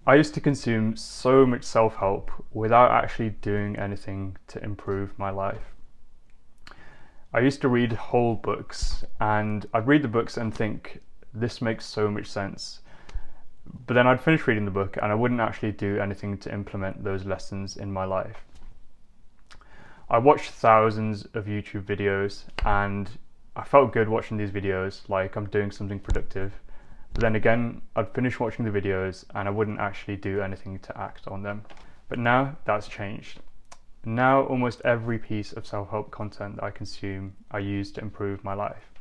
I used to consume so much self-help without actually doing anything to improve my life. I used to read whole books, and I'd read the books and think, this makes so much sense. But then I'd finish reading the book and I wouldn't actually do anything to implement those lessons in my life. I watched thousands of YouTube videos and I felt good watching these videos, like I'm doing something productive. But then again, I'd finish watching the videos and I wouldn't actually do anything to act on them. But now that's changed. Now almost every piece of self-help content that I consume, I use to improve my life.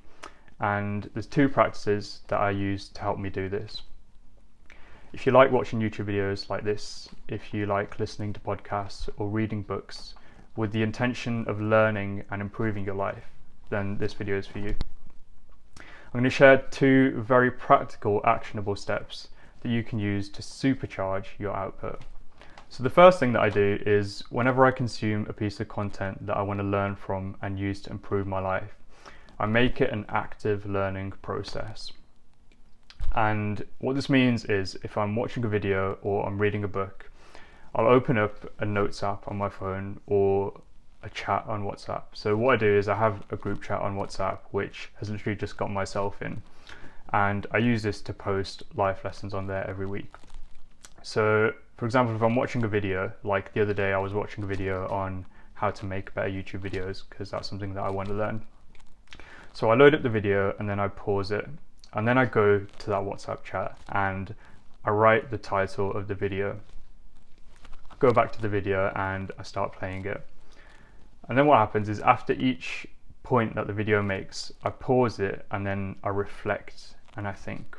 And there's two practices that I use to help me do this. If you like watching YouTube videos like this, if you like listening to podcasts or reading books with the intention of learning and improving your life, then this video is for you. I'm going to share two very practical, actionable steps that you can use to supercharge your output. So the first thing that I do is whenever I consume a piece of content that I want to learn from and use to improve my life, I make it an active learning process. And what this means is if I'm watching a video or I'm reading a book, I'll open up a notes app on my phone or a chat on WhatsApp. So what I do is I have a group chat on WhatsApp which has literally just got myself in, and I use this to post life lessons on there every week. So for example, if I'm watching a video, like the other day I was watching a video on how to make better YouTube videos because that's something that I want to learn. So I load up the video and then I pause it, and then I go to that WhatsApp chat and I write the title of the video. I go back to the video and I start playing it. And then what happens is after each point that the video makes, I pause it and then I reflect and I think.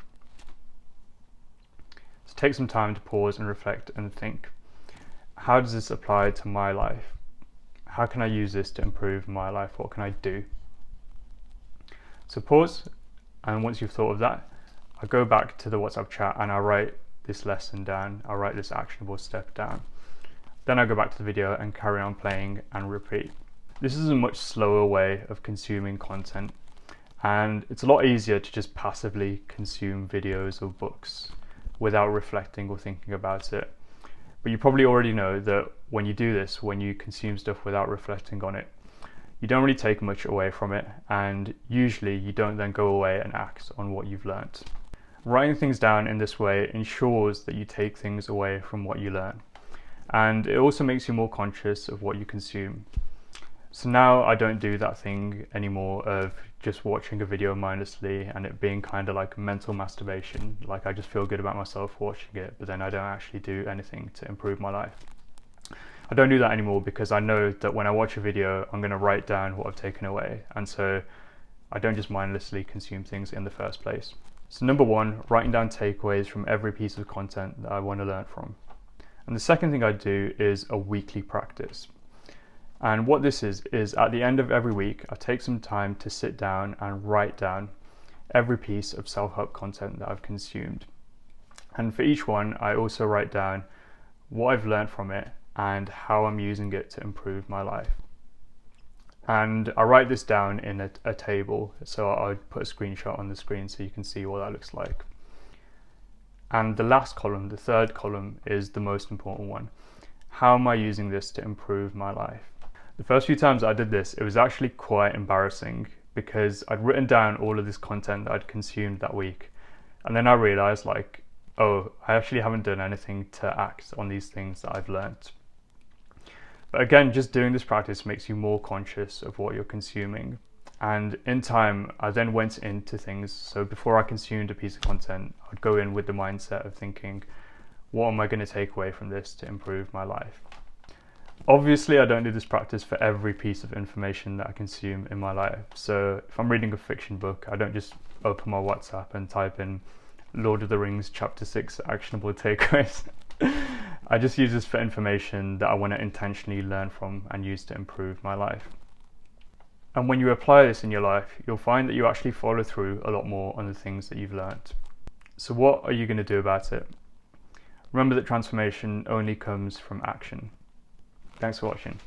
So take some time to pause and reflect and think, how does this apply to my life? How can I use this to improve my life? What can I do? So pause, and once you've thought of that, I go back to the WhatsApp chat and I write this lesson down. I write this actionable step down. Then I go back to the video and carry on playing and repeat. This is a much slower way of consuming content, and it's a lot easier to just passively consume videos or books without reflecting or thinking about it. But you probably already know that when you do this, when you consume stuff without reflecting on it, you don't really take much away from it, and usually you don't then go away and act on what you've learned. Writing things down in this way ensures that you take things away from what you learn, and it also makes you more conscious of what you consume. So now I don't do that thing anymore of just watching a video mindlessly and it being kind of like mental masturbation, like I just feel good about myself watching it, but then I don't actually do anything to improve my life. I don't do that anymore because I know that when I watch a video, I'm going to write down what I've taken away, and so I don't just mindlessly consume things in the first place. So number one, writing down takeaways from every piece of content that I want to learn from. And the second thing I do is a weekly practice. And what this is at the end of every week, I take some time to sit down and write down every piece of self-help content that I've consumed. And for each one, I also write down what I've learned from it and how I'm using it to improve my life. And I write this down in a table, so I'll put a screenshot on the screen so you can see what that looks like. And the last column, the third column, is the most important one. How am I using this to improve my life? The first few times I did this, it was actually quite embarrassing because I'd written down all of this content that I'd consumed that week. And then I realized like, oh, I actually haven't done anything to act on these things that I've learned. But again, just doing this practice makes you more conscious of what you're consuming. And in time, I then went into things. So before I consumed a piece of content, I'd go in with the mindset of thinking, what am I going to take away from this to improve my life? Obviously, I don't do this practice for every piece of information that I consume in my life. So if I'm reading a fiction book, I don't just open my WhatsApp and type in Lord of the Rings Chapter 6 actionable takeaways. I just use this for information that I want to intentionally learn from and use to improve my life. And when you apply this in your life, you'll find that you actually follow through a lot more on the things that you've learned. So what are you going to do about it? Remember that transformation only comes from action. Thanks for watching.